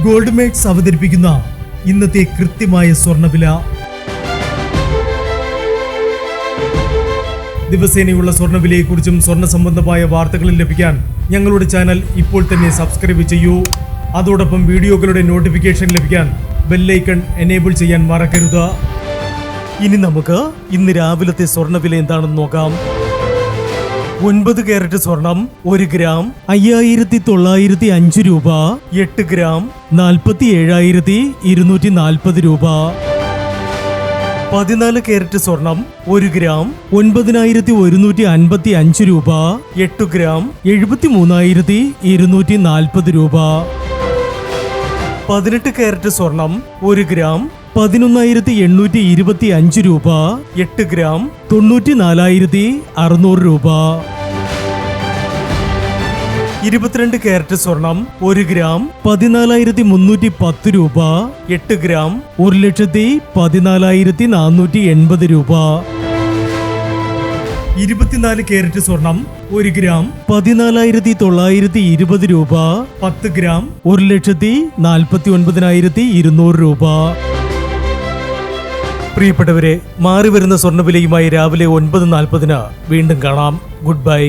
Gold makes അവതരിപ്പിക്കുന്ന ഇന്നത്തെ കൃത്യമായ സ്വർണ്ണവില. ദിവസേനയുള്ള സ്വർണ്ണവിലയെക്കുറിച്ചും സ്വർണ്ണ സംബന്ധമായ വാർത്തകളും ലഭിക്കാൻ ഞങ്ങളുടെ ചാനൽ ഇപ്പോൾ തന്നെ സബ്സ്ക്രൈബ് ചെയ്യൂ. അതോടൊപ്പം വീഡിയോകളുടെ നോട്ടിഫിക്കേഷൻ ലഭിക്കാൻ ബെല്ലൈക്കൺ എനേബിൾ ചെയ്യാൻ മറക്കരുത്. ഇനി നമുക്ക് ഇന്ന് രാവിലത്തെ സ്വർണ്ണവില എന്താണെന്ന് നോക്കാം. 9 കാരറ്റ് സ്വർണം 1 ഗ്രാം 5905 രൂപ. 8 ഗ്രാം 47,240 രൂപ. 14 കാരറ്റ് സ്വർണം 1 ഗ്രാം 9155 രൂപ. 8 ഗ്രാം 73,240 രൂപ. 18 കാരറ്റ് സ്വർണം 1 ഗ്രാം 11,825 രൂപ. 8 ഗ്രാം 94,600 രൂപ. 22 കാരറ്റ് സ്വർണം 1 ഗ്രാം 14,310 രൂപ. 8 ഗ്രാം 1,14,480 രൂപ. 24 കാരറ്റ് സ്വർണം 1 ഗ്രാം 14,920 രൂപ. 10 ഗ്രാം 1,49,200 രൂപ. പ്രിയപ്പെട്ടവരെ, മാറിവരുന്ന സ്വർണ്ണവിലയുമായി രാവിലെ 9:40 വീണ്ടും കാണാം. Good bye.